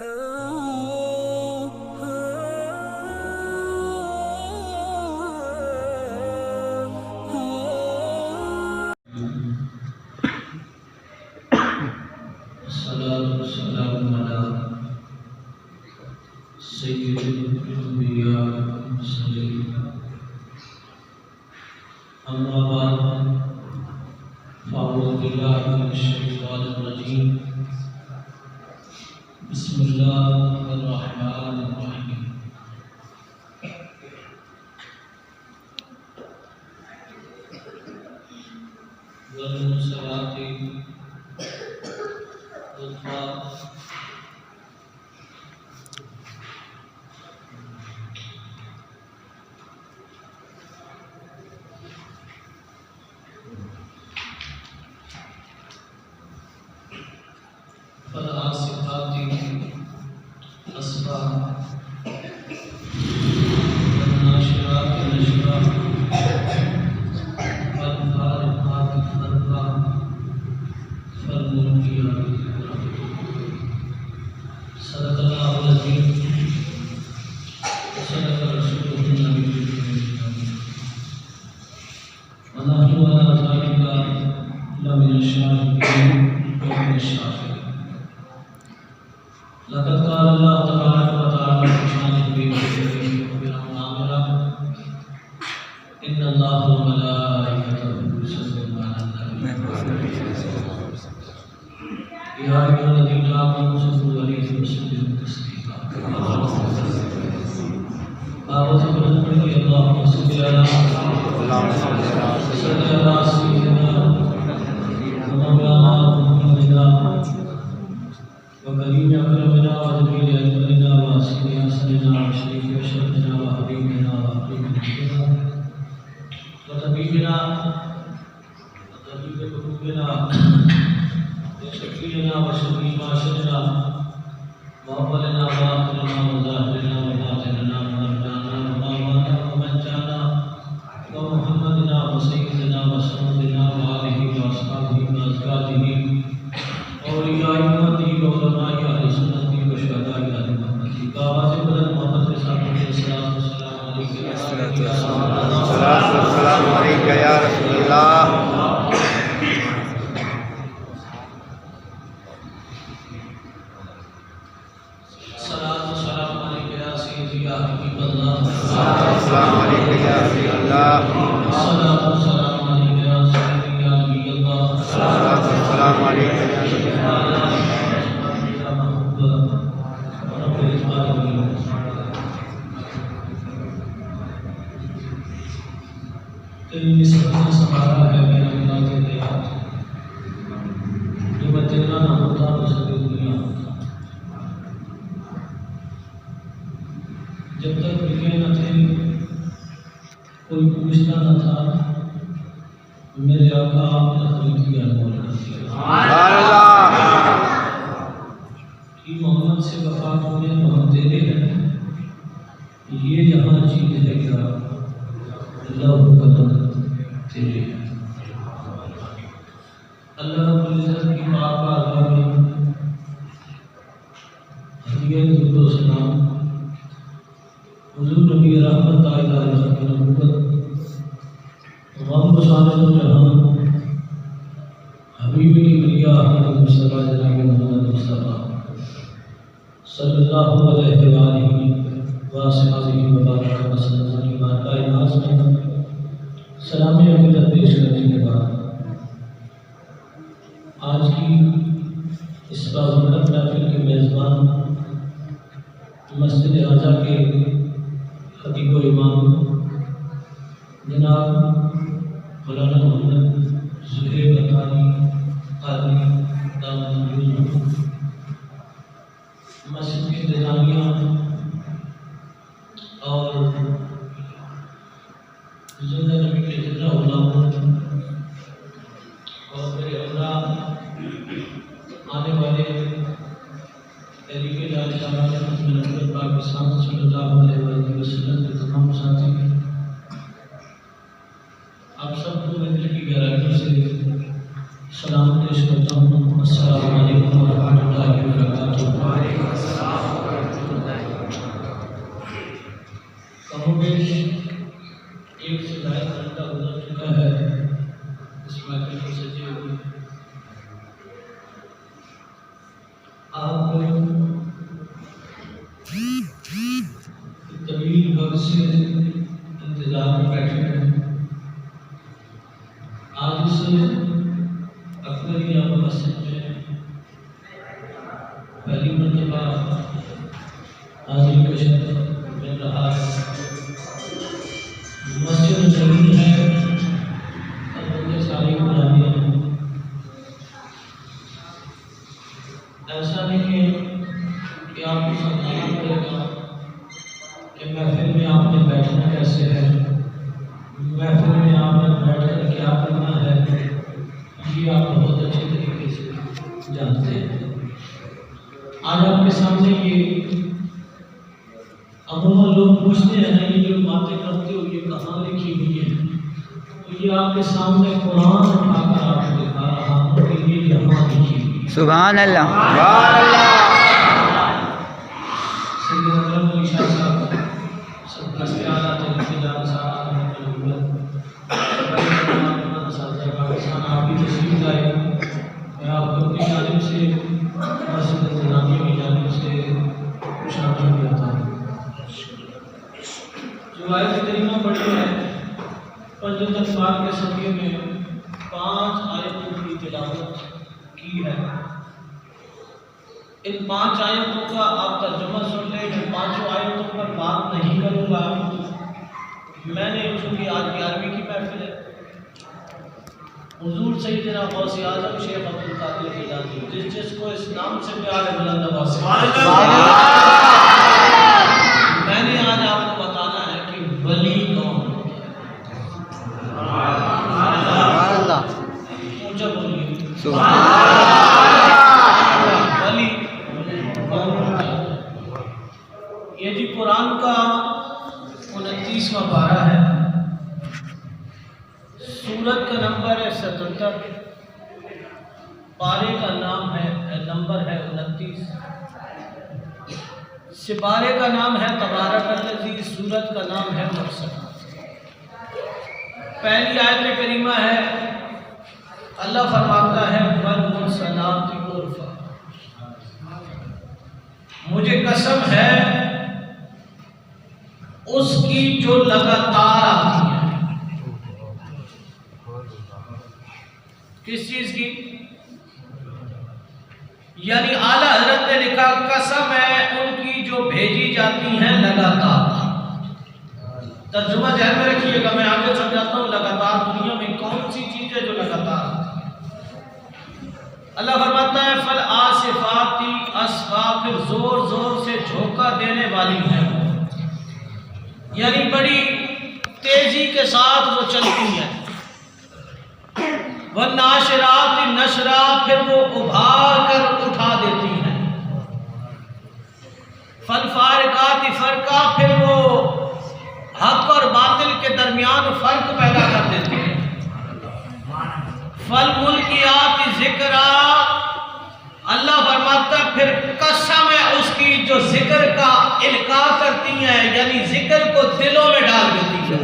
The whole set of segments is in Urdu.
الصلاة والسلام على سيد الأنبياء والمرسلين أما بعد فأعوذ بالله من الشيطان الرجيم بسم الله الرحمن الرحيم والمرسلات عرفا فالعاصفات عصفا والناشرات نشرا فالفارقات فرقا فالملقيات ذكرا صدق الله العظيم وصدق رسوله النبي الكريم ونحن على ذلك لمن الشاهدين ومن الشاكرين لقد قال الله تبارك وتعالى في شان نبيه الكريم وبرحمه ان الله وملائكته يصلون على النبي يا ايها الذين امنوا صلوا عليه وسلموا تسليما اعوذ بالله من اللهم صل على سيدنا ومولانا محمد وكريم أكرمنا وجميل أجملنا وأسير حسننا وشريف أشرفنا وحبيبنا وحبيب نبينا وطبيبنا وطبيب قلوبنا وشفيعنا وشفيع معاشرنا وأولنا وآخرنا وظاهرنا وباطننا ومرجعنا وماوانا ومنجانا ومحمدنا وسيدنا وسندنا وآله وأصحابه وأزواجه أولياء أمته وعلماء أهل سنة وشهداء أهل محمد بآواز بلند محمد رسول الله الصلاة والسلام عليك يا رسول الله الصلاة والسلام عليك يا سيدي يا حبيب الله السلام عليك يا رسول الله الصلاة والسلام عليك يا سيدي يا نبي الله الصلاة والسلام عليك يا نبي الله تیری نسبت سے سنبھالا ہے میرا اللہ کے دیات جو میں تیرا نہ ہوتا تو سبھی دنیا ہوتا جب تک لکھے نہ تھے کوئی پوچھتا نہ تھا میرے آقا آپ نے خرید کیا مولا کہ محمد سے وفا ہونے محمد تیرے ہیں یہ جہاں چیز ہے کیا اللہ قدر تیرے ہیں اللہ رب العزت کی پاک بارگاہ میں ہدیہ درود و سلام حضور نبی رحمت تعالیٰ ختم نبوت غم بسانت و جہان حبیب کبریا احمد مصطفیٰ جناب محمد مصطفیٰ صلی اللہ علیہ وآلہ وآلہ وبارک وسلم کی بارگاہ ناز میں سلام عقیدت پیش کرنے کے بعد آج کی اس بابرکت محفل کے میزبان مسجد اعظم کے خطیب و امام جناب مولانا محمد زہیر بطانی قادری دامن یوزم مسجد کی انتظامیہ اور زندہ نبی کے جتنا غلاموں اور میرے ہمراہ آنے والے تحریک جاری صاحب پاکستان صلی اللہ علیہ وسلم کے تمام ساتھی آپ سب کو میں دل کی گہرائیوں سے سلام پیش کرتا ہوں. السلام علیکم ورحمۃ اللہ وبرکاتہ. حاضری کا شرف مل رہا ہے۔ مسجد زمین ہے اور بہت ساری غلامیاں ہیں۔ ایسا نہیں ہے کہ آپ کو سمجھانا پڑے گا کہ محفل میں آپ نے بیٹھنا کیسے ہے، محفل میں آپ نے بیٹھ کر کیا کرنا ہے، یہ آپ بہت اچھے طریقے سے جانتے ہیں۔ آج آپ کے سامنے یہ عموماً لوگ پوچھتے ہیں نا یہ جو باتیں کرتے ہو یہ کہاں لکھی ہوئی ہے، تو یہ آپ کے سامنے قرآن اٹھا کر آپ کو دکھا رہا ہوں کہ یہ یہاں لکھی ہوئی ہے۔ سبحان اللہ، سبحان اللہ۔ سید اکرم علی شاہ صاحب سب کا سیادہ تجار صاحب پاکستان آپ کی تشریف لائے، میں آپ کو اپنی جانب سے مسجد انتظامیہ کی جانب سے خوش آمدید کہتا ہوں۔ جو آیت کریمہ پڑھی ہے پنجم تکبار کے صدقے میں 5 آیتوں کی تلاوت کی ہے۔ ان 5 آیتوں کا آپ ترجمہ سن لیں، میں 5 آیتوں پر بات نہیں کروں گا۔ میں نے چونکہ آج 11ویں کی محفل ہے، حضور سیدنا غوث اعظم شیخ عبد القادر جیلانی جس کو اس نام سے پیار ہے بلند آواز سے، میں نے آج آپ کو بتانا ہے کہ ولی کون ہوتا ہے۔ اونچا بولیے ولی کون ہوتا ہے۔ یہ جی قرآن کا 29واں پارہ ہے، سورت کا نمبر ہے 77، پارے کا نام ہے نمبر ہے 29، سپارے کا نام ہے تبارک الذی، سورت کا نام ہے مرسلات۔ پہلی آیت کریمہ ہے، اللہ فرماتا ہے والمرسلات عرفا، مجھے قسم ہے اس کی جو لگاتار آتی ہے۔ کس چیز کی؟ یعنی اعلیٰ حضرت نے لکھا قسم ہے ان کی جو بھیجی جاتی ہیں لگاتار۔ ترجمہ ذہن میں رکھیے گا، میں آگے سمجھاتا ہوں لگاتار دنیا میں کون سی چیز ہے جو لگاتار آتی ہے۔ اللہ فرماتا ہے فالآصفاتی اصفا، پھر زور زور سے جھونکا دینے والی ہیں، یعنی بڑی تیزی کے ساتھ وہ چلتی ہیں۔ والناشرات نشرا، پھر وہ ابھار کر اٹھا دیتی ہیں۔ فالفارقات فرقا، پھر وہ حق اور باطل کے درمیان فرق پیدا کر دیتی ہیں۔ فالملقیات ذکرا، اللہ فرماتا ہے پھر قسم ہے اس کی جو ذکر کا القاء کرتی ہیں، یعنی ذکر کو دلوں میں ڈال دیتی ہیں۔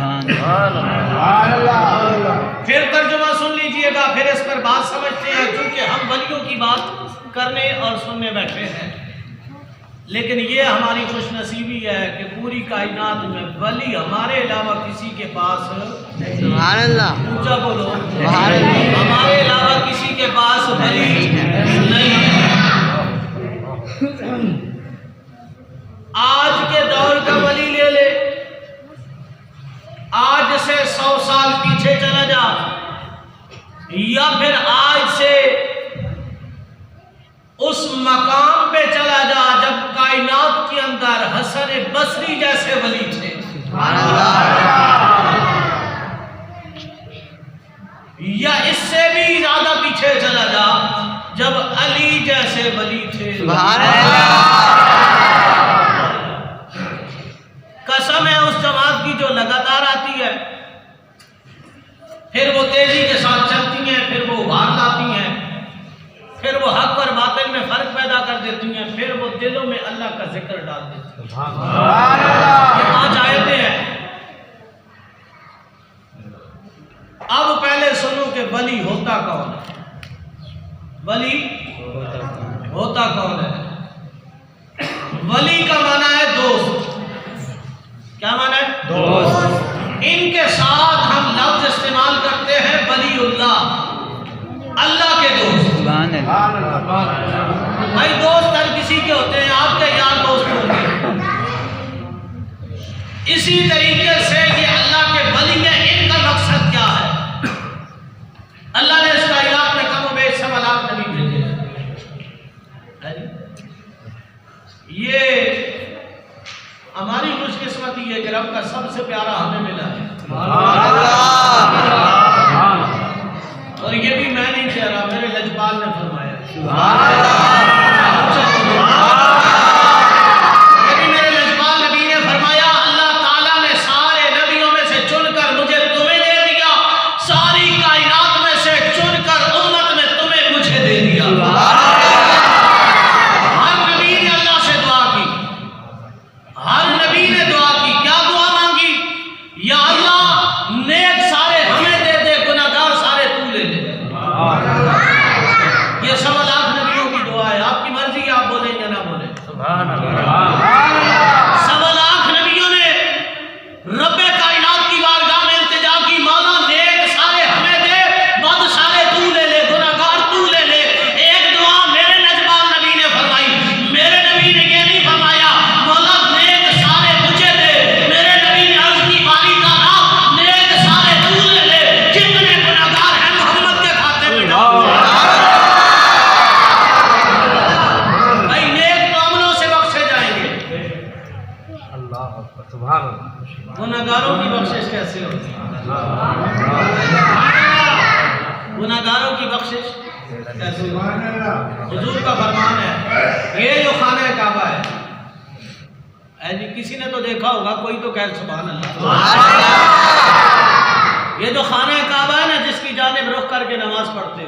پھر ترجمہ سن لیجئے گا، پھر اس پر بات سمجھتے ہیں، کیونکہ ہم ولیوں کی بات کرنے اور سننے بیٹھے ہیں، لیکن یہ ہماری خوش نصیبی ہے کہ پوری کائنات میں ولی ہمارے علاوہ کسی کے پاس سبحان اللہ، اونچا بولو ہمارے علاوہ کسی کے پاس ولی نہیں ہے۔ آج کے دور کا ولی لے لے، آج سے 100 سال پیچھے چلا جا، یا پھر آج سے اس مقام پہ چلا جا جب کائنات کے اندر حسن بصری جیسے ولی تھے، یا اس سے بھی زیادہ پیچھے چلا جا جب علی جیسے ولی تھے۔ قسم ہے اس جماعت کی جو لگاتار آتی ہے، پھر وہ تیزی کے ساتھ چلتی ہیں، پھر وہ ابھار لاتی ہیں، پھر وہ حق اور باطل میں فرق پیدا کر دیتی ہیں، پھر وہ دلوں میں اللہ کا ذکر ڈال دیتی ہیں۔ یہ 5 آیتیں ہیں۔ اب پہلے سنو کہ ولی ہوتا کون ہے؟ ولی ہوتا کون ہے؟ ولی کا معنی ہے دوست۔ کیا معنی ہے؟ دوست۔ ان کے ساتھ ہم لفظ استعمال کرتے ہیں ولی اللہ، اللہ کے دوست۔ بھائی دوست ہر کسی کے ہوتے ہیں، آپ کے اسی طریقے سے یہ اللہ کے ولی ہیں، ان کا مقصد کیا ہے؟ اللہ نے اس کائنات میں کم و بیش 1.25 لاکھ نبی بھیجے ہیں۔ یہ ہماری خوش قسمتی ہے کہ رب کا سب سے پیارا ہمیں ملا ہے، اور یہ بھی میں نہیں کہہ رہا، میرے لجپال نے فرمایا۔ گناہگاروں کی بخشش کیسے ہوتی ہے؟ گناہگاروں کی بخشش کیسے ہوتی ہے؟ حضور کا فرمان ہے، یہ جو خانہ کعبہ ہے، جی کسی نے تو دیکھا ہوگا، کوئی تو کہہ سبحان اللہ۔ یہ جو خانہ کعبہ ہے نا، جس کی جانب رخ کر کے نماز پڑھتے ہو،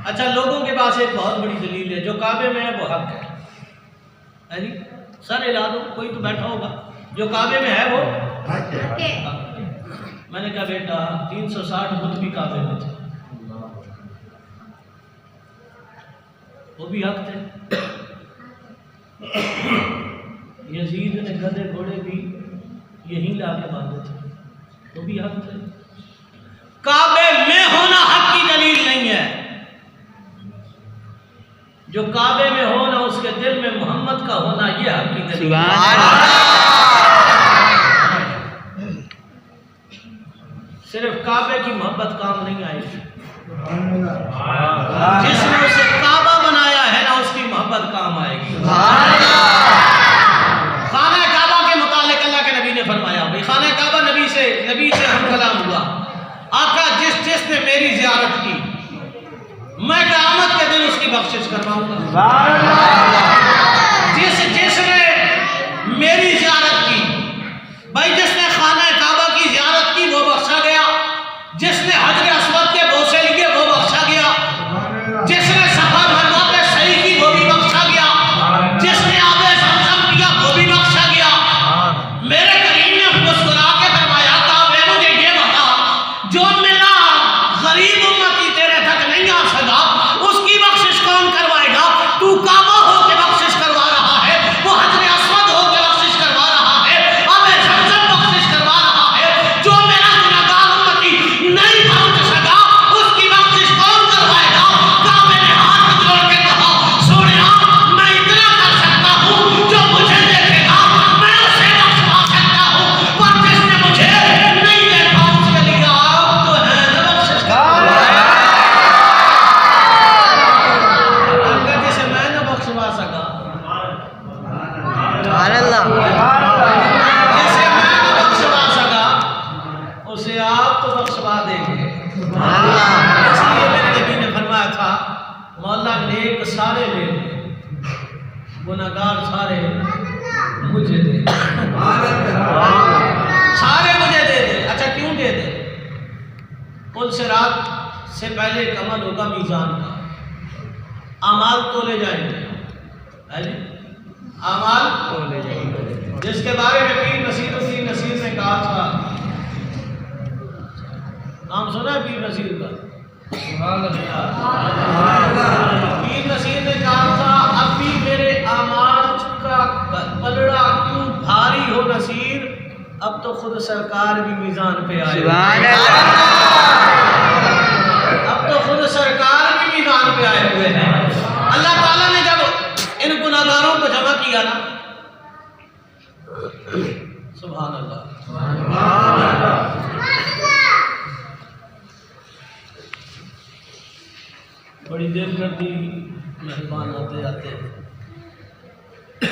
اچھا لوگوں کے پاس ایک بہت بڑی دلیل ہے، جو کعبے میں ہے وہ حق ہے، جی سر ہلا دو، کوئی تو بیٹھا ہوگا، جو کعبے میں ہے وہ حق ہے۔ میں نے کہا بیٹا 360 بت بھی کعبے میں تھے، وہ بھی حق تھے۔ یزید نے گدھے گھوڑے بھی یہیں لا کے باندھے تھے، وہ بھی حق تھے۔ کعبے میں ہونا حق کی دلیل نہیں ہے، جو کعبے میں ہونا اس کے دل میں محمد کا ہونا یہ حق کی دلیل ہے۔ صرف کعبے کی محبت کام نہیں آئے گی، جس نے اسے کعبہ بنایا ہے نا، اس کی محبت کام آئے گی۔ خانہ کعبہ کے متعلق اللہ کے نبی نے فرمایا، بھائی خانہ کعبہ نبی سے ہم کلام ہوا، آقا جس نے میری زیارت کی میں قیامت کے دن اس کی بخشش کرواؤں گا۔ جس نے میری زیارت کی، بھائی جس نے خانہ کعبہ کی زیارت کی وہ بخشا گیا، جس نے حجر اسود کے بوسے لیے وہ بخشا گیا، جس نے صفا مروا پہ سعی کی وہ بھی بخشا گیا، جس نے آب زمزم پیا وہ بھی بخشا گیا۔ میرے کریم نے مسکرا کے فرمایا، کعبے مجھے یہ بتا، جو میرا غریب امتی تیرے تک نہیں آ سکا اس کی بخشش کون کروائے گا؟ تو کعبہ ہو کے بخشش کروا رہا ہے، وہ حجر اسود ہو کے بخشش کروا رہا ہے، آب زمزم بخشش کروا رہا ہے۔ جو میرا گنہگار امتی نہیں پہنچ سکا اس کی بخشش کون کروائے گا؟ کعبے نے ہاتھ جوڑ کے کہا، سونیا میں اتنا کر سکتا ہوں، جو مجھے دیکھے گا میں اسے بخشوا سکتا ہوں، پر جس نے مجھے نہیں دیکھا اس کے لیے آپ تو ہے نہ بخشش کروا۔ جسے میں نہ بخشوا سکا، سبحان اللہ، جسے میں نہ بخشوا سکا اسے آپ تو بخشوا دیں گے۔ اس لیے میرے نبی نے فرمایا تھا، مولا نیک سارے لے لے، گناہگار سارے مجھے دے، سارے مجھے دے دے۔ اچھا کیوں دے دے؟ کل سے رات سے پہلے ایک عمل ہوگا میزان کا، اعمال تولے جائیں گے، ہے جی اعمال تولے جائیں گے، جس کے بارے میں پیر نصیر الدین نصیر نے کہا تھا، نام سنا ہے پیر نصیر کا؟ پیر نصیر نے کہا تھا، اب بھی میرے اعمال کا پلڑا کیوں بھاری ہو نصیر، اب تو خود سرکار بھی میزان پہ آئے، سبحان اللہ، اب تو خود سرکار بھی میدان پہ آئے ہوئے ہیں۔ اللہ تعالیٰ نے جب ان گناہگاروں کو جمع کیا نا، سبحان اللہ. بڑی دیر کر دی مہمان آتے آتے.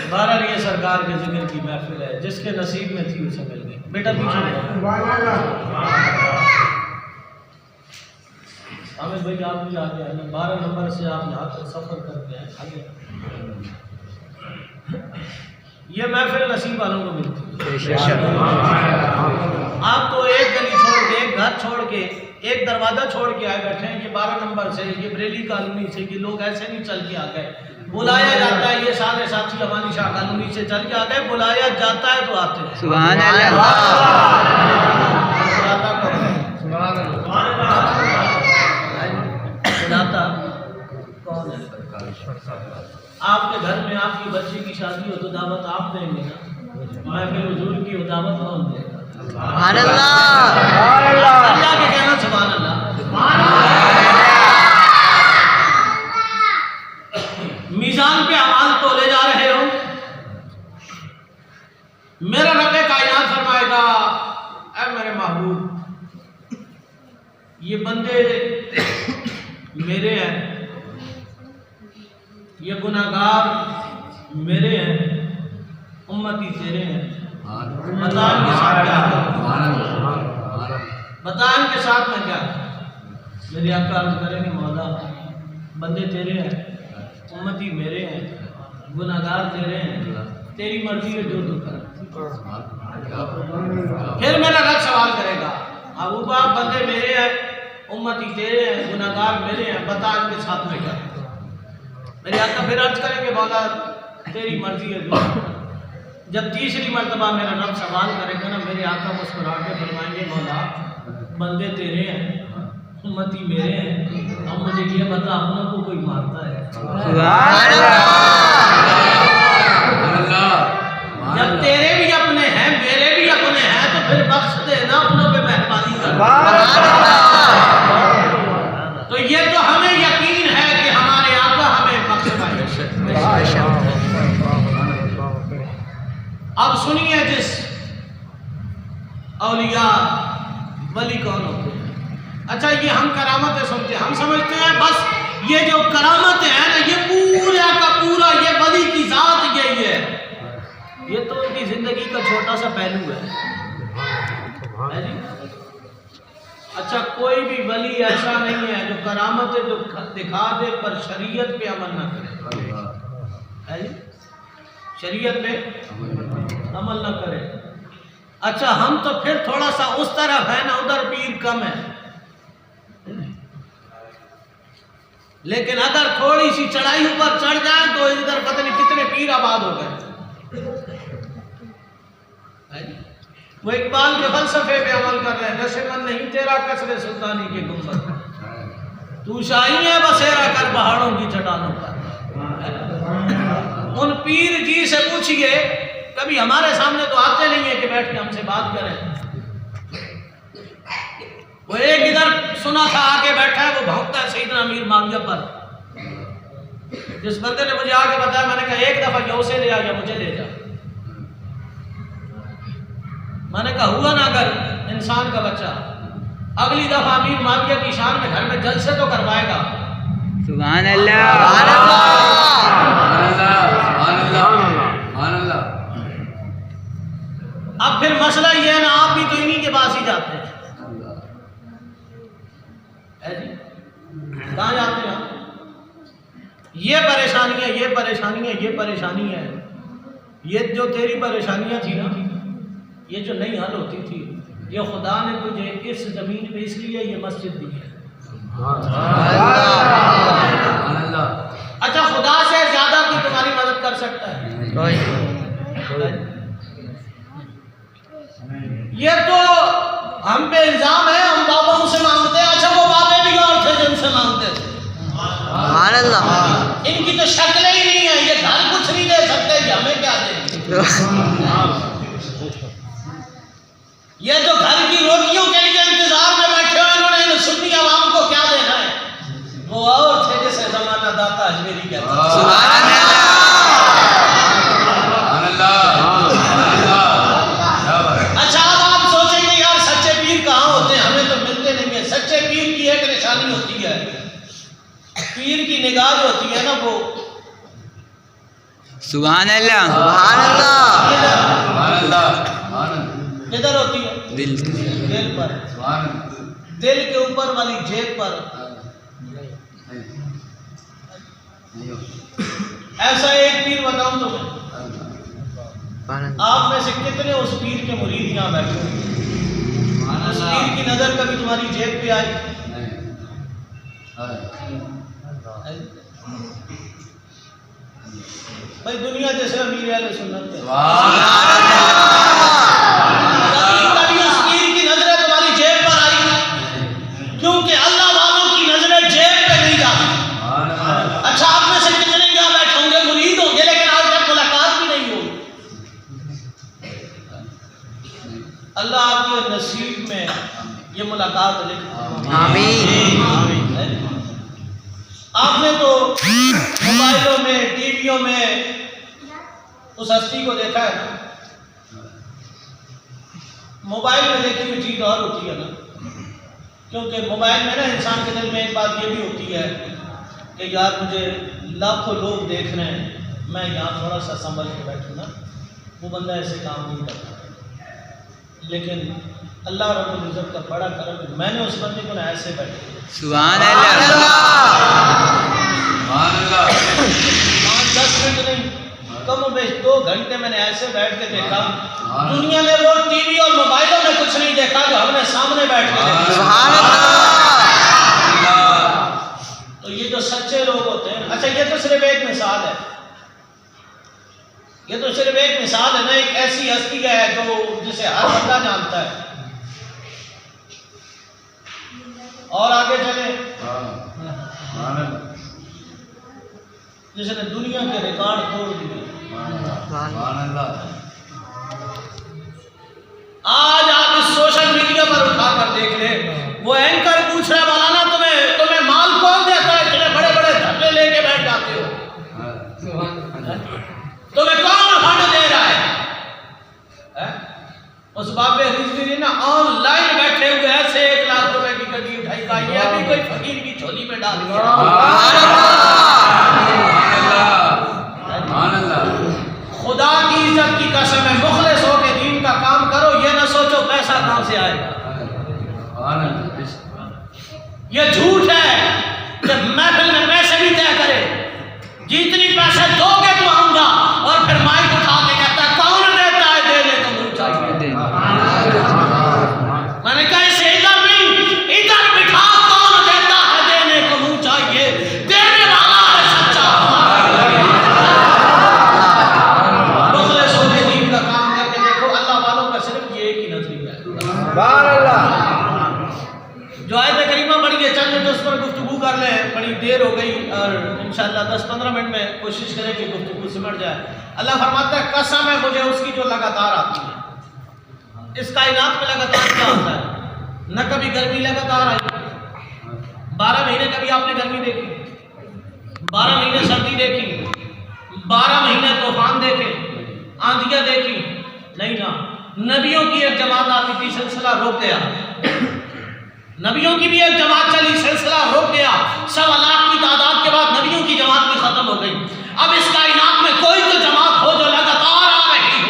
بہرحال یہ سرکار کے ذکر کی محفل ہے، جس کے نصیب میں تھی اسے مل گئی. بیٹا پیچھے حامد بھائی آپ بھی آگے آئے. 12 نمبر سے آپ یہاں تک سفر کر کے آئے. آگے یہ محفل نصیب والوں کو ملتی ہے. آپ تو ایک گلی چھوڑ کے، ایک گھر چھوڑ کے، ایک دروازہ چھوڑ کے آئے بیٹھے ہیں. یہ 12 نمبر سے، یہ بریلی کالونی سے، یہ لوگ ایسے نہیں چل کے آ گئے. بلایا جاتا ہے. یہ سارے ساتھی امانی شاہ کالونی سے چل کے آ گئے. بلایا جاتا ہے تو آتے ہیں. سبحان اللہ. بلاتا کون ہے؟ آپ کے گھر میں آپ کی بچی کی شادی ہو تو دعوت آپ دیں گے نا. محفل حضور کی دعوت کون دے گا؟ سبحان اللہ. اللہ کے کہنا سبحان اللہ. میزان پہ اعمال تولے جا رہے ہو. میرا رب کائنات فرمائے گا اے میرے محبوب، یہ بندے میرے ہیں، یہ گناہگار میرے ہیں، امتی تیرے ہیں. بتا ان کے ساتھ کیا ہے، بتا ان کے ساتھ میں کیا ہے. میری آقا عرض کریں گے مولا بندے تیرے ہیں، امتی میرے ہیں، گناہگار تیرے ہیں، تیری مرضی ہے جو تو کر. پھر میرا رب سوال کرے گا محبوبہ بندے میرے ہیں، امتی تیرے ہیں، گناہگار میرے ہیں، بتا ان کے ساتھ میں کیا ہے. میرے آقا پھر عرض کریں گے مولا تیری مرضی ہے جو تو کر. جب تیسری مرتبہ میرا رب سوال کرے گا نا، میرے آقا مسکرا کے فرمائیں گے مولا بندے تیرے ہیں، امتی میرے ہیں، اب مجھے یہ بتا اپنوں کو کوئی مارتا ہے؟ سبحان اللہ. جب تیرے بھی اپنے ہیں، میرے بھی اپنے ہیں، تو پھر بخش دینا، اپنوں پہ مہربانی کر. تو یہ تو ہمیں یقین ہے کہ ہمارے آقا ہمیں بخشوائے. اب سنیے جس اولیاء ولی کون ہوتے ہیں. اچھا یہ ہم کرامتیں سنتے ہیں، ہم سمجھتے ہیں بس یہ جو کرامتیں ہیں نا یہ پورا کا پورا یہ ولی کی ذات یہی ہے. یہ تو ان کی زندگی کا چھوٹا سا پہلو ہے جی. اچھا کوئی بھی ولی ایسا نہیں ہے جو کرامتیں جو دکھا دے پر شریعت پہ عمل نہ کرے. ہے جی شریعت پہ عمل نہ کرے. اچھا ہم تو پھر تھوڑا سا اس طرف ہے نا، ادھر پیر کم ہے. لیکن اگر تھوڑی سی چڑھائی اوپر چڑھ جائیں تو ادھر پتہ نہیں کتنے پیر آباد ہو گئے. وہ اقبال کے فلسفے پہ عمل کر رہے ہیں. نشمن نہیں تیرا کسر سلطانی کے گنبد، تو شاہی ہے بسیرا کر پہاڑوں کی چٹانوں پر. ان پیر جی سے پوچھئے، کبھی ہمارے سامنے تو آتے نہیں ہیں کہ بیٹھ کے ہم سے بات کریں. وہ ایک ادھر سنا تھا آگے بیٹھا ہے، وہ بھونکتا ہے سیدنا امیر معاویہ پر. جس بندے نے مجھے آگے بتایا، میں نے کہا ایک دفعہ یا اسے لے آ یا مجھے لے جا. میں نے کہا ہوا نا اگر انسان کا بچہ اگلی دفعہ امیر معاویہ کی شان میں گھر میں جلسے تو کروائے گا. سبحان اللہ. اب پھر مسئلہ یہ ہے نا، آپ بھی تو انہی کے پاس ہی جاتے ہیں. کہاں جاتے ہیں؟ یہ پریشانی ہے، یہ پریشانی ہے، یہ پریشانی ہے. یہ جو تیری پریشانیاں تھی نا، یہ جو نہیں حل ہوتی تھی، یہ خدا نے تجھے اس زمین پہ اس لیے یہ مسجد دی ہے. اچھا خدا سے زیادہ کوئی تمہاری مدد کر سکتا ہے؟ یہ تو ہم پہ الزام ہے ہم بابوں سے مانگتے ہیں. اچھا وہ بابے بھی اور تھے جن سے مانگتے تھے. سبحان اللہ. ان کی تو شکلیں ہی نہیں ہیں. یہ گھر کچھ نہیں دے سکتے، یہ ہمیں کیا دیں گے؟ یہ جو گھر کی روٹیوں کے لیے انتظار میں بیٹھے ہوئے، انہوں نے سنی عوام کو کیا دینا ہے؟ وہ اور تھے جسے زمانہ داتا اجمیری کہتا ہے. سبحان اللہ. سبحان اللہ سبحان اللہ کدھر ہوتی ہے؟ دل دل پر. دل کے اوپر والی جیب پر. ایسا ایک پیر بتاؤں تمہیں. آپ میں سے کتنے اس پیر کے مرید یہاں بیٹھے ہیں؟ اس پیر کی نظر کبھی تمہاری جیب پہ آئی؟ بھائی دنیا جیسے امیر اہل سنت ہے. کبھی اس پیر کی نظریں تمہاری جیب پر آئی؟ کیونکہ اللہ والوں کی نظریں جیب پہ نہیں جاتی. اچھا آپ میں سے کتنے یہاں بیٹھے ہوں گے مرید ہوں گے لیکن آج تک ملاقات بھی نہیں ہوگی. اللہ آپ کے نصیب میں یہ ملاقات لکھ. آمین. آپ نے تو موبائلوں میں ٹی ویوں میں اس ہستی کو دیکھا ہے نا. موبائل میں دیکھی ہوئی چیز اور ہوتی ہے نا. کیونکہ موبائل میں نا انسان کے دل میں ایک بات یہ بھی ہوتی ہے کہ یار مجھے لاکھوں لوگ دیکھ رہے ہیں, میں یہاں تھوڑا سا سنبھل کے بیٹھوں نا. وہ بندہ ایسے کام نہیں کرتا. لیکن اللہ رب العزت کا بڑا کرم ہے, میں نے اس بندے کو ایسے بیٹھے. سبحان اللہ 5-10 منٹ نہیں, کم و بیش 2 گھنٹے میں نے ایسے بیٹھ کے دیکھا. دنیا میں وہ ٹی وی اور موبائلوں میں کچھ نہیں دیکھا جو ہم نے سامنے بیٹھ کے دیکھا. سبحان اللہ. تو یہ جو سچے لوگ ہوتے ہیں, اچھا یہ تو صرف ایک مثال ہے. یہ تو صرف ایک مثال ہے نا. ایک ایسی ہستی ہے جو جسے ہر بندہ جانتا ہے. اور آگے چلیں, جس نے دنیا کے ریکارڈ توڑ دیے. آج آپ اس سوشل میڈیا پر اٹھا کر دیکھ لیں, وہ اینکر پوچھ رہا ہے مولانا تمہیں مال کون دیتا ہے, اتنے بڑے بڑے دھرنے لے کے بیٹھ جاتے ہو, تمہیں کون فنڈ دے رہا ہے؟ اس بابے رضوی نے آن لائن بیٹھے ہوئے ایسے 1 لاکھ روپے کی گڈی اٹھائی کا, یہ ابھی کوئی فقیر کی جھولی میں ڈال دیا. خدا کی عزت کی قسم ہے, مخلص ہو کے دین کا کام کرو, یہ نہ سوچو پیسہ کہاں سے آئے گا. یہ جھوٹ ہے کہ محفل میں پیسے بھی طے کرے, جتنی پیسے دو گے تو آؤں گا, اور پھر مائک اٹھا کے کہتا ہے کون دیتا ہے, دینے کو منہ چاہیے. میں نے کہا اسے ادھر نہیں, ادھر بٹھا, کون دیتا ہے دینے کو منہ چاہیے, دینے والا ہے سچا. مخلص ہو کے دین کا کام کر کے دیکھو, اللہ والوں کا صرف یہ ایک ہی نظریہ ہے. جو آیت کریمہ پڑھی ہے, چند منٹ اس پر گفتگو کر لیں, بڑی دیر ہو گئی, اور انشاءاللہ 10-15 منٹ میں کوشش کریں کہ گفتگو سمٹ جائے. اللہ فرماتا ہے قسم ہے مجھے اس کی جو لگاتار آتی ہے. اس کائنات میں لگاتار کیا ہوتا ہے؟ نہ کبھی گرمی لگاتار آئی, 12 مہینے کبھی آپ نے گرمی دیکھی, 12 مہینے سردی دیکھی, 12 مہینے طوفان دیکھے, آندھیاں دیکھی نہیں نا. نبیوں کی ایک جماعت آتی تھی, سلسلہ رک گیا. نبیوں کی بھی ایک جماعت چلی, سلسلہ رک گیا. 1.25 لاکھ کی تعداد کے بعد نبیوں کی جماعت بھی ختم ہو گئی. اب اس کائنات میں کوئی تو جماعت ہو جو لگاتار آ رہی ہو.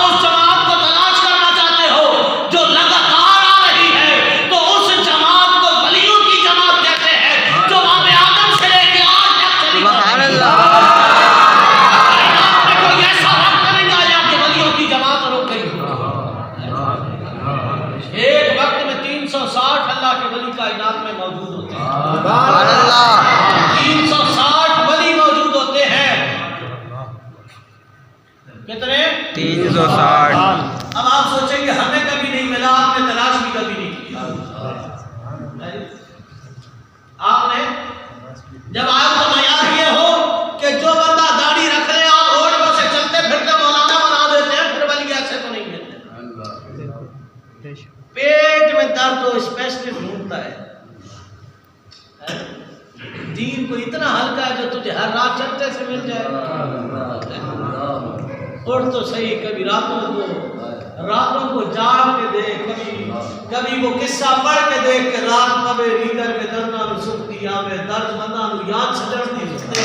اس جماعت کو تلاش کرنا چاہتے ہو جو لگاتار آ رہی ہے, تو اس جماعت کو ولیوں کی جماعت کہتے ہیں, جو باب آدم سے لے کے آج تک چلی. سبحان اللہ. کائنات میں کوئی ایسا وقت نہیں آیا کہ ولیوں کی جماعت رک گئی. ایک وقت میں 360 اللہ کے ولی کائنات میں موجود ہوتے ہیں. سبحان اللہ. 360 ولی موجود ہوتے ہیں. کتنے؟ 360. اب آپ سوچیں گے ہمیں کبھی نہیں ملا, آپ نے تلاش بھی کبھی نہیں کیا. آپ نے جب آپ کا معیار یہ ہو کہ جو بندہ داڑھی رکھ لے آپ روڈ پر سے چلتے پھرتے مولانا بنا دیتے ہیں, پھر ولی ایسے تو نہیں ملتے. پیٹ میں درد ہو اسپیشلسٹ ڈھونڈتا ہے. دین کو اتنا ہلکا ہے جو تجھے ہر رات چلتے سے مل جائے. اٹھ تو صحیح, کبھی راتوں کو جاگ کے دیکھ, کبھی وہ قصہ پڑھ کے دیکھ کہ رات پبے ریگر کے درداں نو سکتی آوے, درد منداں نو یاد سجڑتی سکتے.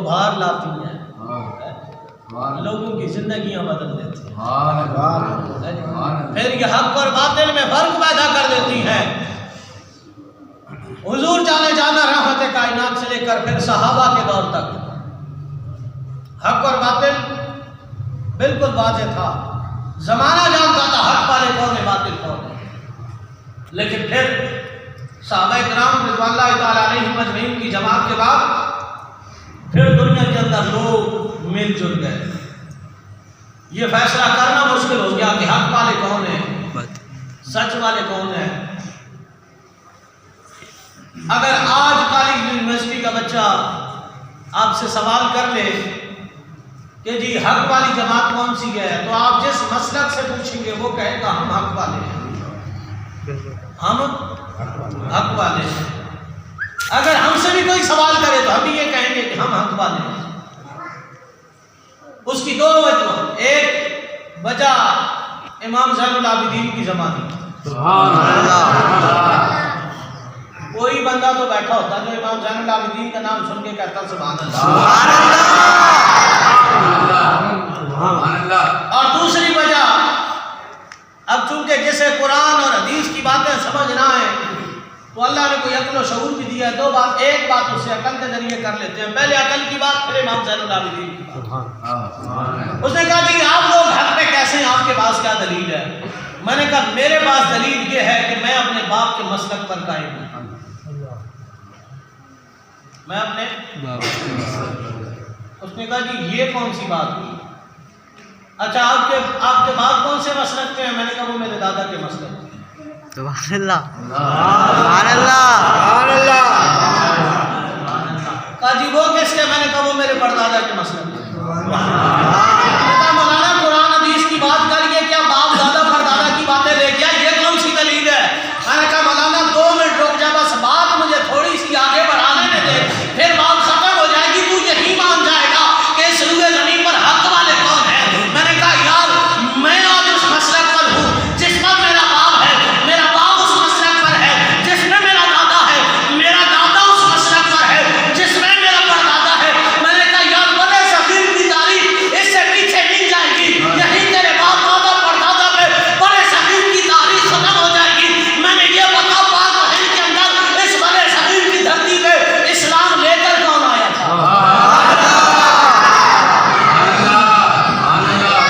ابھار لاتی ہیں، لوگوں کی زندگیاں بدل دیتی ہیں، پھر یہ حق اور باطل میں فرق پیدا کر دیتی ہیں۔ حضور جانے جانا رحمت کائنات سے لے کر پھر صحابہ کے دور تک حق اور باطل بالکل واضح تھا، زمانہ جانتا تھا حق والے کون ہے باطل کون ہے، لیکن پھر صحابہ کرام رضوان اللہ تعالیٰ علیہم اجمعین کی جماعت کے بعد پھر دنیا کے اندر لوگ مل جل گئے، یہ فیصلہ کرنا مشکل ہو گیا کہ حق والے کون ہیں، سچ والے کون ہیں۔ اگر آج کالج یونیورسٹی کا بچہ آپ سے سوال کر لے کہ جی حق والی جماعت کون سی ہے، تو آپ جس مسلک سے پوچھیں گے وہ کہے گا ہم حق والے ہیں، ہم حق والے ہیں۔ اگر ہم سے بھی کوئی سوال کرے تو ہم بھی یہ کہیں گے کہ ہم حق والے ہیں۔ اس کی دو وجہ، ایک وجہ امام زین العابدین کی زمانی، کوئی بندہ تو بیٹھا ہوتا جو امام زین العابدین کا نام سن کے کہتا سبحان اللہ۔ اور دوسری وجہ، اب چونکہ جسے قرآن اور حدیث کی باتیں سمجھ نہ آئے تو اللہ نے کوئی عقل و شعور بھی دیا ہے، دو بات، ایک بات اس سے عقل کے ذریعے کر لیتے ہیں، پہلے عقل کی بات پھر امام زین العابدین کی بات۔ اس نے کہا کہ آپ لوگ حق پہ کیسے ہیں، آپ کے پاس کیا دلیل ہے؟ میں نے کہا میرے پاس دلیل یہ ہے کہ میں اپنے باپ کے مسلک پر قائم ہوں، میں اپنے اس نے کہا جی یہ کون سی بات ہوئی؟ اچھا آپ کے باپ کون سے مسلک پہ ہیں؟ میں نے کہا وہ میرے دادا کے مسلک پہ۔ سبحان اللہ، سبحان اللہ، سبحان اللہ۔ کہا جی وہ کس کے؟ میں نے کہا وہ میرے پردادا کے مسلک پہ۔ مولانا قرآن حدیث کی بات کریے، کیا باپ دادا پردادا کی باتیں لے گیا؟ یہ کون سی دلیل ہے؟ میں نے کہا مولانا 2 منٹ رک جا، بس بات مجھے تھوڑی سی آگے بڑھانے میں دے، پھر بات ختم ہو جائے گی، تو یہی مان جائے گا کہ اس روئے زمین پر حق والے کون ہیں۔ میں نے کہا یار میں آج اس مسلک پر ہوں جس پر میرا باپ ہے، میرا باپ اس مسلک پر ہے جس میں میرا دادا ہے، میرا دادا اس مسلک پر ہے جس میں میرا پردادا ہے۔ میں نے کہا یار بڑے صغیر کی تاریخ اس سے پیچھے نہیں جائے گی، یہی تیرے باپ دادا پردادا میں بڑے صغیر کی تاریخ ختم ہو جائے گی۔ میں نے یہ بتا پاک و ہند کے اندر اس بڑے صغیر کی دھرتی پہ اسلام لے کر کون آیا تھا؟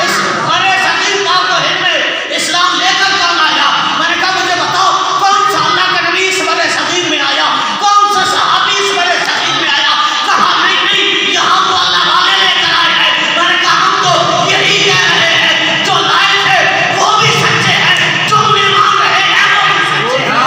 اس بڑے صغیر پاک و ہند میں اسلام لے کر کون آیا؟ میں نے کہا مجھے بتاؤ کون سا اللہ کا نبی اس بڑے صغیر میں آیا، کون سا صحابی اس بڑے صغیر میں آیا؟ کہا نہیں یہاں تو اللہ والے لے کر آئے ہیں۔ میں نے کہا ہم تو یہی کہہ رہے ہیں جو لائے تھے وہ بھی سچے ہیں، جو انہیں مان رہے ہیں وہ بھی سچے ہیں۔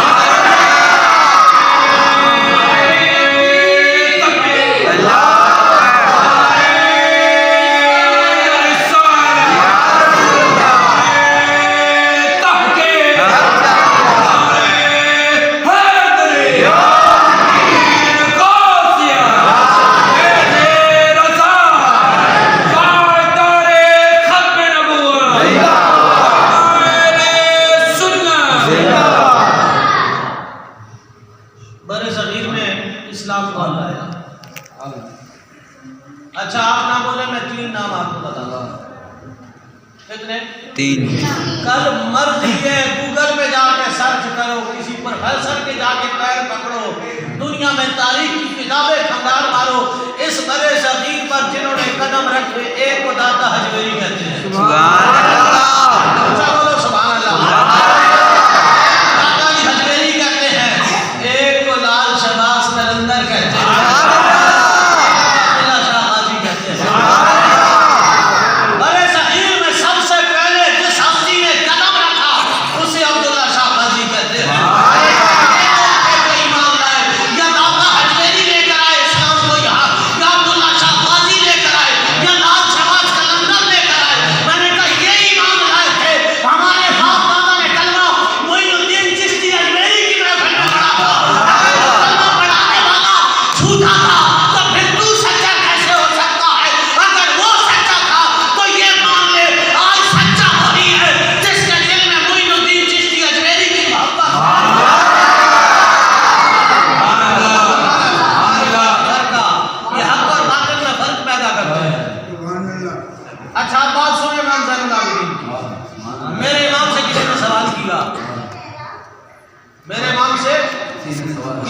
برے صغیر میں اسلام کون لایا؟ اچھا آپ نہ بولے، میں 3 نام آپ کو بتاتا ہوں۔ کتنے؟ 3۔ کل مرضی ہے گوگل پہ جا کے سرچ کرو، کسی پروفیسر کے جا کے پیر پکڑو، دنیا میں تاریخ کی کتابیں کھنگال مارو، اس برے صغیر پر جنہوں نے قدم رکھے ایک کو داتا حجویری کہتے ہیں۔ سبحان اللہ، اچھا بولو سبحان اللہ۔ داتا جی حجویری کہتے ہیں، ایک کو لال شہباز قلندر کہتے ہیں، عبداللہ شاہ غازی کہتے ہیں۔ برے صغیر میں سب سے پہلے جس ہستی نے قدم رکھا اسے عبداللہ شاہ غازی کہتے ہیں۔ ایمان لائے یا داتا حجویری لے کر آئے اسلام کو یہاں، یا عبداللہ شاہ غازی لے کر آئے، یا لال شہباز قلندر لے کر آئے۔ میں نے کہا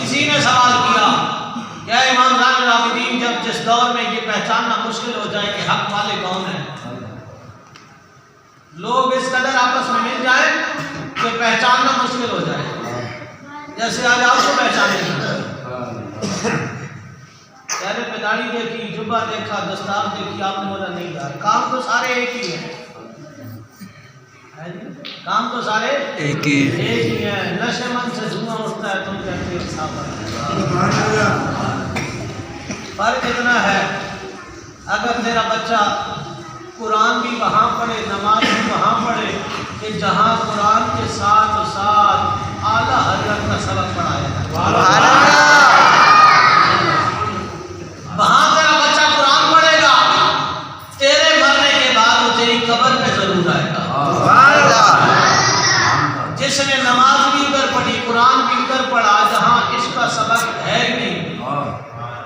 کسی نے سوال کیا کیا امام زین العابدین جب جس دور میں یہ پہچاننا مشکل ہو جائے کہ حق والے کون ہیں، لوگ اس قدر آپس میں مل جائیں کہ پہچاننا مشکل ہو جائے، جیسے آج آپ کو پہچانے چہرے پہ داڑھی دیکھی، جبہ دیکھا، دستار دیکھی، آپ نے بولا نہیں یار کام تو سارے ایک ہی ہیں، کام تو سارے ایک ہی ہیں، نشے من سے دھواں اٹھتا ہے تم کہتے ہو صاحب، فرق اتنا ہے اگر تیرا بچہ قرآن بھی وہاں پڑھے، نماز بھی وہاں پڑھے کہ جہاں قرآن کے ساتھ ساتھ اعلیٰ حضرت کا سبق پڑھایا ہے، وہاں تیرا بچہ قرآن پڑھے گا، تیرے مرنے کے بعد وہ تیری قبر پہ ضرور آئے گا۔ جس نے نماز بھی ادھر پڑھی، قرآن بھی ادھر پڑھا، جہاں اس کا سبق ہے ہی نہیں،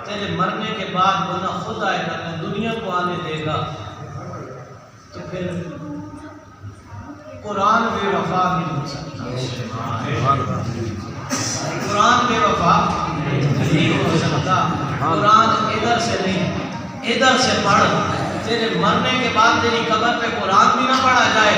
تیرے مرنے کے بعد وہ نہ خود آئے گا نہ دنیا کو آنے دے گا، تو پھر قرآن بے وفا نہیں ہو سکتا، قرآن بے وفا نہیں ہو سکتا، قرآن ادھر سے نہیں ادھر سے پڑھ، تیرے مرنے کے بعد تیری قبر پہ قرآن بھی نہ پڑھا جائے،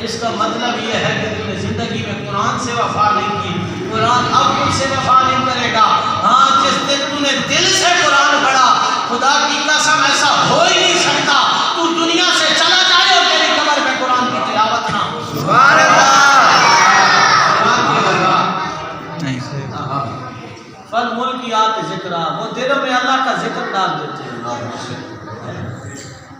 اس کا مطلب یہ ہے کہ تم نے زندگی میں قرآن سے وفا نہیں کی، قرآن اب تم سے وفا نہیں کرے گا۔ ہاں جس دن تم نے دل سے قرآن پڑھا، خدا کی قسم ایسا ہو ہی نہیں سکتا تو دنیا سے چلا جائے اور تیری قبر پہ قرآن کی تلاوت نہ ہو۔ سبحان اللہ، قرآن کی وفا فل ملکیات ذکرہ، وہ دلوں میں اللہ کا ذکر ڈال دیتے ہیں،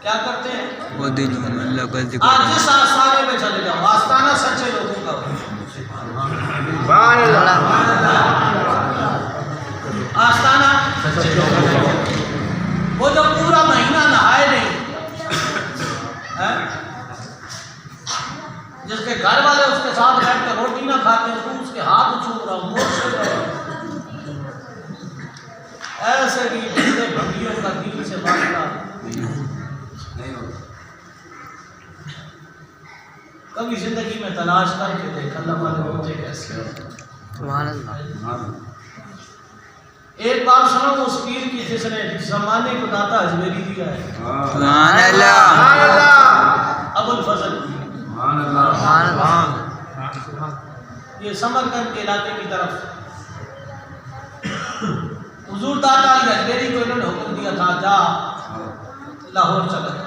کیا کرتے ہیں وہ دلوں میں اللہ کا ذکر۔ آج جس آستانے میں چلے جاؤ، آستانہ سچے لوگوں کا ہو، آستانہ سچے لوگوں کا ہو، وہ جو پورا مہینہ نہائے نہیں، جس کے گھر والے اس کے ساتھ بیٹھ کر روٹی نہ کھاتے ہیں، تو اس کے ہاتھ چھو رہا ہوں، موت سے رہا ہوں، ایسے بھی بندے بھنگیوں کا دین سے باندھتا کبھی زندگی میں تلاش کر کے دیکھ اللہ والے ہوتے کیسے۔ سبحان اللہ۔ ایک بار سنو اس پیر کی جس نے زمانے کو داتا اجمیری دیا ہے، سبحان اللہ، ابو الفضل، سبحان اللہ۔ یہ سمرقند کے علاقے کی طرف حضور داتا علی اجمیری کو انہوں نے حکم دیا تھا جا لاہور چلا جا۔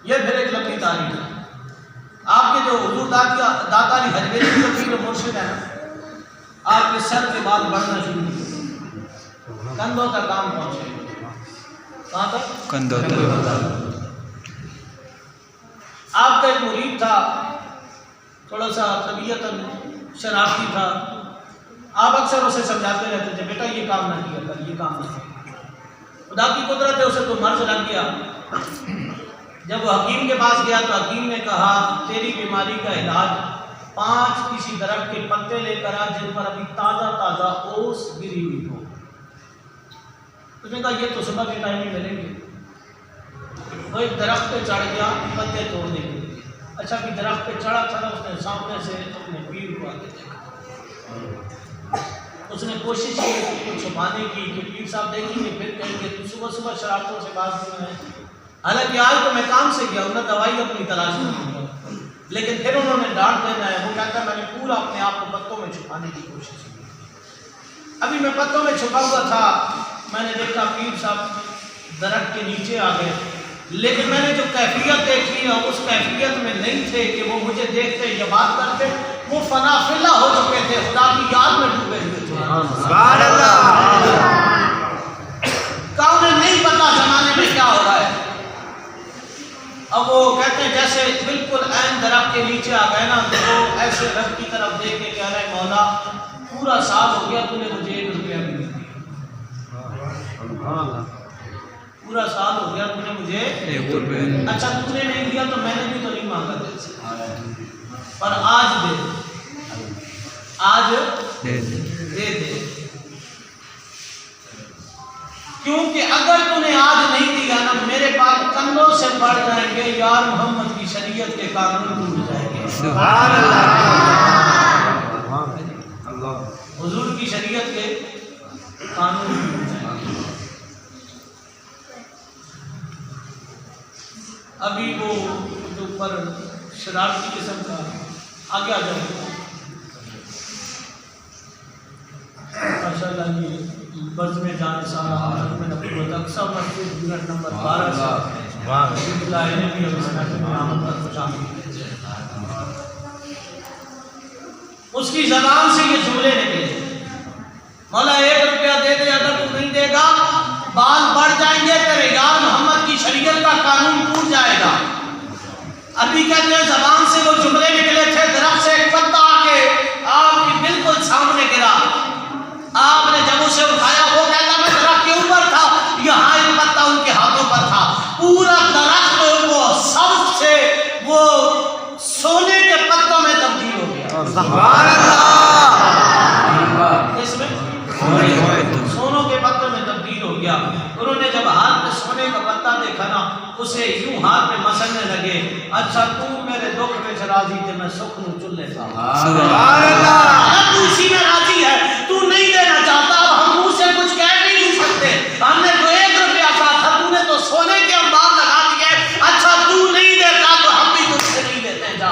یہ پھر ایک لمبی تاریخ ہے، آپ کے جو حضور داتا علی اجمیری جو پیر و مرشد ہے نا، آپ کے سر کے بعد بڑھنا شروع کیا، کندھوں کا کام پہنچے، کہاں تک؟ کندھوں تک۔ آپ کا ایک مرید تھا، تھوڑا سا طبیعت شرارتی تھا، آپ اکثر اسے سمجھاتے رہتے تھے بیٹا یہ کام نہ کیا کر، یہ کام نہ کیا، خدا کی قدرت ہے اسے تو مرض لگ گیا۔ جب وہ حکیم کے پاس گیا تو حکیم نے کہا تیری بیماری کا علاج 5 کسی درخت کے پتے لے کر آ جن پر ابھی تازہ تازہ اوس گری ہوئی ہو۔ اس نے کہا یہ تو صبح کے ٹائم میں ملیں گے۔ وہ ایک درخت پہ چڑھ گیا پتے توڑنے کے لیے، اچھا بھی درخت پہ چڑھا تھا، اس نے سامنے سے اپنے پیر کو آگے دیکھا، اس نے کوشش کی پیر کو چھپانے کی کہ پیر صاحب دیکھیں گے پھر کہیں گے تو صبح صبح شرارتوں سے باز نہیں ہے، حالانکہ آج تو میں کام سے گیا انہیں دوائی اپنی تلاش کروں گا، لیکن پھر انہوں نے ڈانٹ دینا ہے۔ وہ کہتا ہے میں نے پورا اپنے آپ کو پتوں میں چھپانے کی کوشش کی، ابھی میں پتوں میں چھپا ہوا تھا، میں نے دیکھا پیر صاحب درخت کے نیچے آ گئے، لیکن میں نے جو کیفیت دیکھی ہے اس کیفیت میں نہیں تھے کہ وہ مجھے دیکھتے یا بات کرتے، وہ فنا فلا ہو چکے تھے، خدا کی یاد میں ڈوبے ہوئے تھے۔ سبحان اللہ۔ کا انہیں نہیں پتا زمانے میں کیا ہو رہا ہے۔ اب وہ کہتے ہیں جیسے بالکل عین درخت کے نیچے آ گئے نا، تو وہ ایسے رب کی طرف دیکھ کے کہہ رہے مولا پورا سال ہو گیا تو نے مجھے 1 روپیہ بھی نہیں دیا، پورا سال ہو گیا تو نے مجھے 1 روپیہ، اچھا تو نے نہیں دیا تو میں نے بھی تو نہیں مانگا دل سے، پر آج دے، آج دے دے، کیونکہ اگر تو نے آج نہیں دیا نا میرے پاس کندھوں سے بڑھ جائیں گے، یار محمد کی شریعت کے قانون ٹوٹ جائیں گے۔ سبحان اللہ۔ حضور کی شریعت کے قانون. ابھی وہ جو پر شرارتی قسم کا آگے آ جائے ماشاء اللہ یہ برز میں جان سارا حضرت میں نبوت اقصی مسجد یونٹ نمبر 12 سے رحمۃ اللہ علیہ نے بھی ابھی سنت میں آمد پر خوش آمدید. اس کی زبان سے یہ جملے نکلے مولا 1 روپیہ دے دے اگر تو نہیں دے گا بال بڑھ جائیں گے تیرے یار محمد کی شریعت کا قانون ٹوٹ جائے گا. ابھی کہتے ہیں زبان سے وہ جملے نکلے تھے درخت سے ایک پتا آ کے آپ کی بالکل سامنے گرا. آپ نے جب اسے اٹھایا وہ کہتا میں درخت کے اوپر تھا یہاں ایک پتا ان کے ہاتھوں پر تھا. پورا درخت وہ سب سے وہ سونے کے پتوں میں تبدیل ہو گیا. سبحان اللہ. اس میں سونوں کے پتوں میں تبدیل ہو گیا. انہوں نے جب ہاتھ میں سونے کا پتا دیکھا نا اسے یوں ہاتھ میں مسلنے لگے. اچھا تو میرے دکھ میں راضی تھے میں سکھ نو چلے تھا. سبحان اللہ. تو اسی میں راضی ہے تو نہیں دینا چاہتا اب ہم منہ سے کچھ کہہ نہیں سکتے. ہم نے تو 1 روپیہ کہا تھا تو نے تو سونے کے انبار لگا دیے. اچھا تو نہیں دیتا تو ہم بھی تجھ سے نہیں دیتے. جا